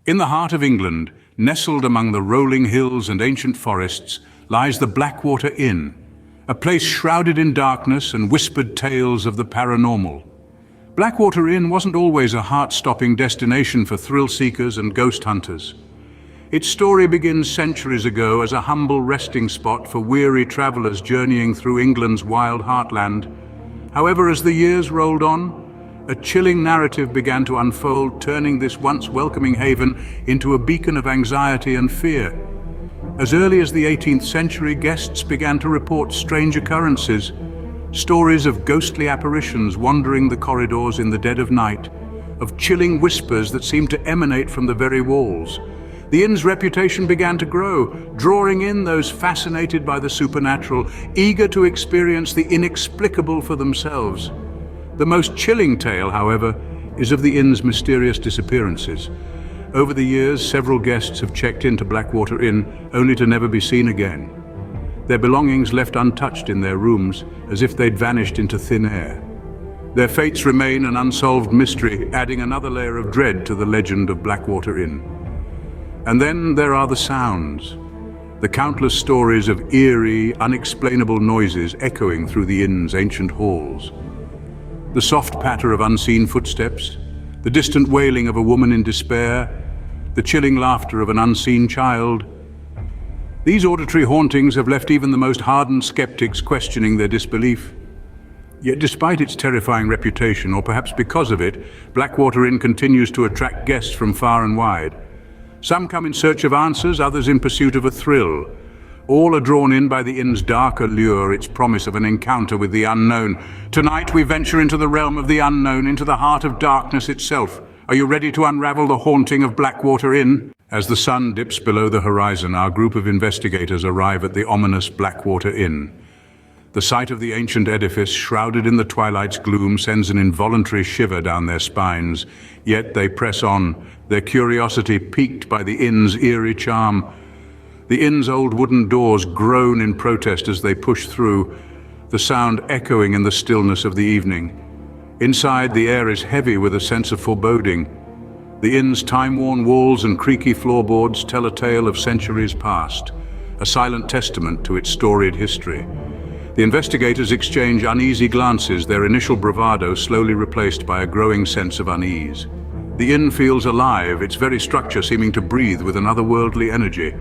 In the heart of England, nestled among the rolling hills and ancient forests, lies the Blackwater Inn, a place shrouded in darkness and whispered tales of the paranormal. Blackwater Inn wasn't always a heart-stopping destination for thrill-seekers and ghost hunters. Its story begins centuries ago as a humble resting spot for weary travelers journeying through England's wild heartland. However, as the years rolled on, a chilling narrative began to unfold, turning this once welcoming haven into a beacon of anxiety and fear. As early as the 18th century, guests began to report strange occurrences, stories of ghostly apparitions wandering the corridors in the dead of night, of chilling whispers that seemed to emanate from the very walls. The inn's reputation began to grow, drawing in those fascinated by the supernatural, eager to experience the inexplicable for themselves. The most chilling tale, however, is of the inn's mysterious disappearances. Over the years, several guests have checked into Blackwater Inn only to never be seen again. Their belongings left untouched in their rooms, as if they'd vanished into thin air. Their fates remain an unsolved mystery, adding another layer of dread to the legend of Blackwater Inn. And then there are the sounds, the countless stories of eerie, unexplainable noises echoing through the inn's ancient halls. The soft patter of unseen footsteps, the distant wailing of a woman in despair, the chilling laughter of an unseen child. These auditory hauntings have left even the most hardened skeptics questioning their disbelief. Yet despite its terrifying reputation, or perhaps because of it, Blackwater Inn continues to attract guests from far and wide. Some come in search of answers, others in pursuit of a thrill. All are drawn in by the inn's dark allure, its promise of an encounter with the unknown. Tonight we venture into the realm of the unknown, into the heart of darkness itself. Are you ready to unravel the haunting of Blackwater Inn? As the sun dips below the horizon, our group of investigators arrive at the ominous Blackwater Inn. The sight of the ancient edifice, shrouded in the twilight's gloom, sends an involuntary shiver down their spines. Yet they press on, their curiosity piqued by the inn's eerie charm. The inn's old wooden doors groan in protest as they push through, the sound echoing in the stillness of the evening. Inside, the air is heavy with a sense of foreboding. The inn's time-worn walls and creaky floorboards tell a tale of centuries past, a silent testament to its storied history. The investigators exchange uneasy glances, their initial bravado slowly replaced by a growing sense of unease. The inn feels alive, its very structure seeming to breathe with an otherworldly energy.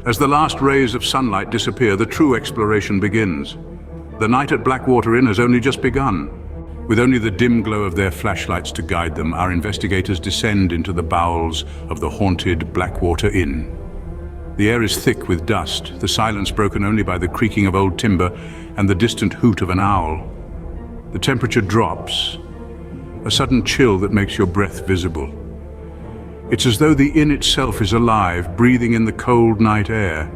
As the last rays of sunlight disappear, the true exploration begins. The night at Blackwater Inn has only just begun. With only the dim glow of their flashlights to guide them, our investigators descend into the bowels of the haunted Blackwater Inn. The air is thick with dust, the silence broken only by the creaking of old timber and the distant hoot of an owl. The temperature drops, a sudden chill that makes your breath visible. It's as though the inn itself is alive, breathing in the cold night air.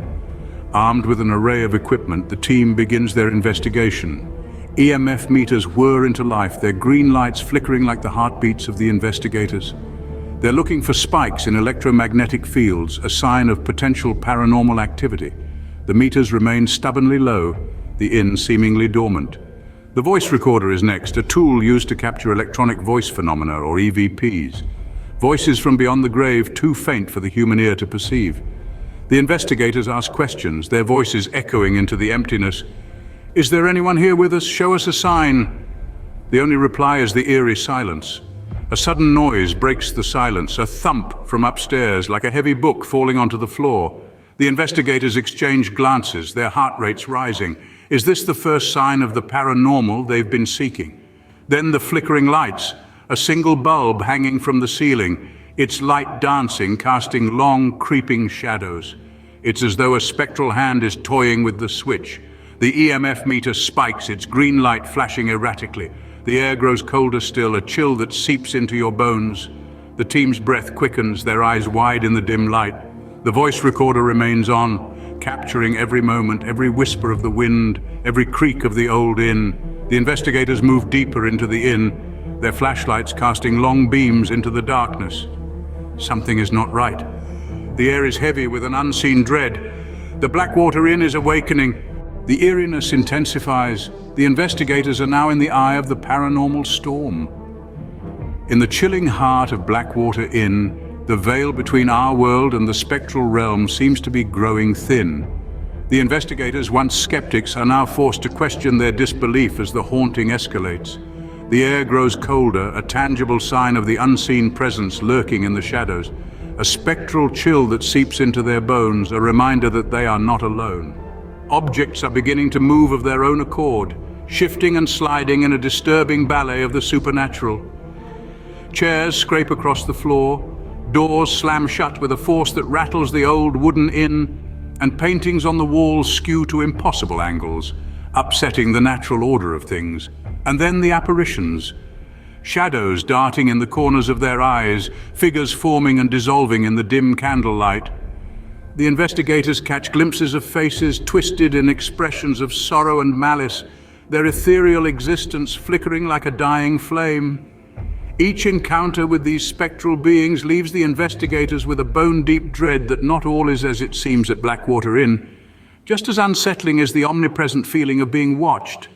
Armed with an array of equipment, the team begins their investigation. EMF meters whir into life, their green lights flickering like the heartbeats of the investigators. They're looking for spikes in electromagnetic fields, a sign of potential paranormal activity. The meters remain stubbornly low, the inn seemingly dormant. The voice recorder is next, a tool used to capture electronic voice phenomena, or EVPs. Voices from beyond the grave, too faint for the human ear to perceive. The investigators ask questions, their voices echoing into the emptiness. "Is there anyone here with us? Show us a sign." The only reply is the eerie silence. A sudden noise breaks the silence, a thump from upstairs, like a heavy book falling onto the floor. The investigators exchange glances, their heart rates rising. Is this the first sign of the paranormal they've been seeking? Then the flickering lights, a single bulb hanging from the ceiling, its light dancing, casting long, creeping shadows. It's as though a spectral hand is toying with the switch. The EMF meter spikes, its green light flashing erratically. The air grows colder still, a chill that seeps into your bones. The team's breath quickens, their eyes wide in the dim light. The voice recorder remains on, capturing every moment, every whisper of the wind, every creak of the old inn. The investigators move deeper into the inn, their flashlights casting long beams into the darkness. Something is not right. The air is heavy with an unseen dread. The Blackwater Inn is awakening. The eeriness intensifies. The investigators are now in the eye of the paranormal storm. In the chilling heart of Blackwater Inn, The veil between our world and the spectral realm seems to be growing thin. The investigators, once skeptics, are now forced to question their disbelief as the haunting escalates. The air grows colder, a tangible sign of the unseen presence lurking in the shadows. A spectral chill that seeps into their bones, a reminder that they are not alone. Objects are beginning to move of their own accord, shifting and sliding in a disturbing ballet of the supernatural. Chairs scrape across the floor, doors slam shut with a force that rattles the old wooden inn, and paintings on the walls skew to impossible angles, upsetting the natural order of things. And then the apparitions. Shadows darting in the corners of their eyes, figures forming and dissolving in the dim candlelight. The investigators catch glimpses of faces twisted in expressions of sorrow and malice, their ethereal existence flickering like a dying flame. Each encounter with these spectral beings leaves the investigators with a bone-deep dread that not all is as it seems at Blackwater Inn. Just as unsettling as the omnipresent feeling of being watched.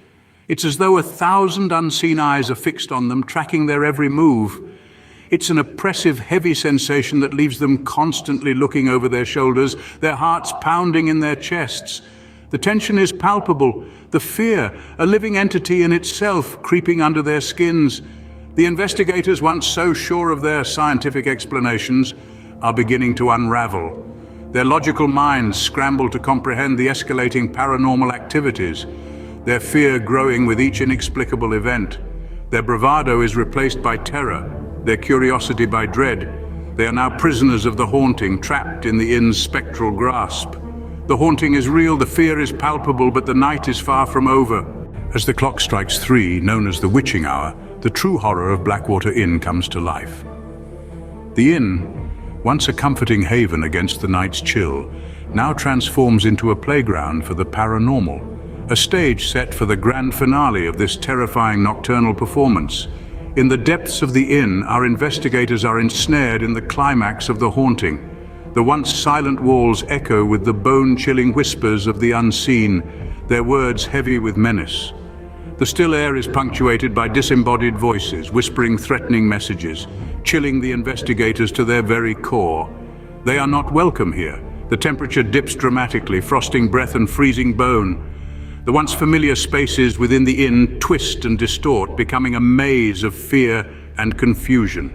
It's as though 1,000 unseen eyes are fixed on them, tracking their every move. It's an oppressive, heavy sensation that leaves them constantly looking over their shoulders, their hearts pounding in their chests. The tension is palpable, the fear, a living entity in itself, creeping under their skins. The investigators, once so sure of their scientific explanations, are beginning to unravel. Their logical minds scramble to comprehend the escalating paranormal activities, their fear growing with each inexplicable event. Their bravado is replaced by terror, their curiosity by dread. They are now prisoners of the haunting, trapped in the inn's spectral grasp. The haunting is real, the fear is palpable, but the night is far from over. As the clock strikes 3, known as the witching hour, the true horror of Blackwater Inn comes to life. The inn, once a comforting haven against the night's chill, now transforms into a playground for the paranormal, a stage set for the grand finale of this terrifying nocturnal performance. In the depths of the inn, our investigators are ensnared in the climax of the haunting. The once silent walls echo with the bone-chilling whispers of the unseen, their words heavy with menace. The still air is punctuated by disembodied voices, whispering threatening messages, chilling the investigators to their very core. They are not welcome here. The temperature dips dramatically, frosting breath and freezing bone. The once familiar spaces within the inn twist and distort, becoming a maze of fear and confusion.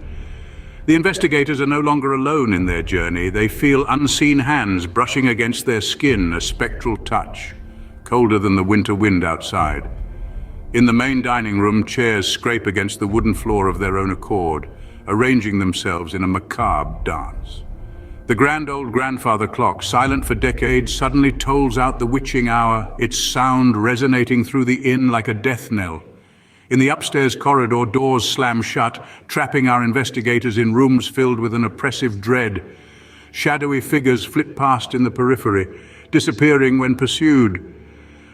The investigators are no longer alone in their journey. They feel unseen hands brushing against their skin, a spectral touch, colder than the winter wind outside. In the main dining room, chairs scrape against the wooden floor of their own accord, arranging themselves in a macabre dance. The grand old grandfather clock, silent for decades, suddenly tolls out the witching hour, its sound resonating through the inn like a death knell. In the upstairs corridor, doors slam shut, trapping our investigators in rooms filled with an oppressive dread. Shadowy figures flit past in the periphery, disappearing when pursued.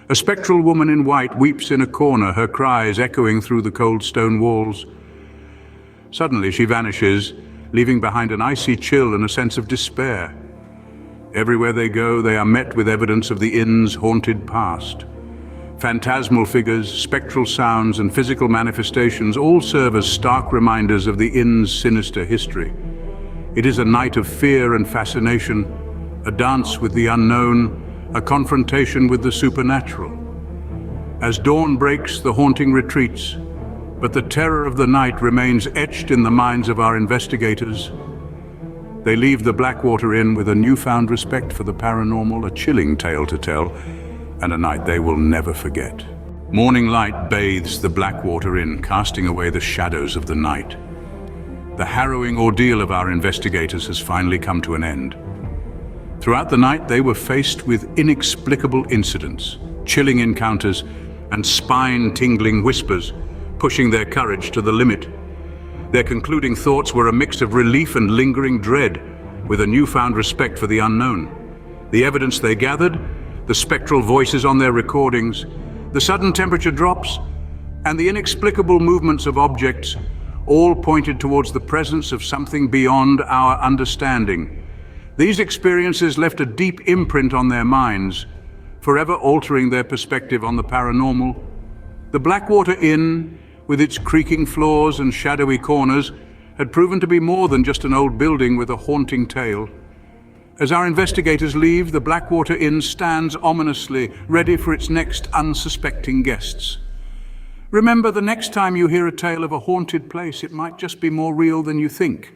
A spectral woman in white weeps in a corner, her cries echoing through the cold stone walls. Suddenly she vanishes, leaving behind an icy chill and a sense of despair. Everywhere they go, they are met with evidence of the inn's haunted past. Phantasmal figures, spectral sounds, and physical manifestations all serve as stark reminders of the inn's sinister history. It is a night of fear and fascination, a dance with the unknown, a confrontation with the supernatural. As dawn breaks, the haunting retreats, but the terror of the night remains etched in the minds of our investigators. They leave the Blackwater Inn with a newfound respect for the paranormal, a chilling tale to tell, and a night they will never forget. Morning light bathes the Blackwater Inn, casting away the shadows of the night. The harrowing ordeal of our investigators has finally come to an end. Throughout the night, they were faced with inexplicable incidents, chilling encounters, and spine-tingling whispers, pushing their courage to the limit. Their concluding thoughts were a mix of relief and lingering dread, with a newfound respect for the unknown. The evidence they gathered, the spectral voices on their recordings, the sudden temperature drops, and the inexplicable movements of objects all pointed towards the presence of something beyond our understanding. These experiences left a deep imprint on their minds, forever altering their perspective on the paranormal. The Blackwater Inn, with its creaking floors and shadowy corners, had proven to be more than just an old building with a haunting tale. As our investigators leave, the Blackwater Inn stands ominously, ready for its next unsuspecting guests. Remember, the next time you hear a tale of a haunted place, it might just be more real than you think.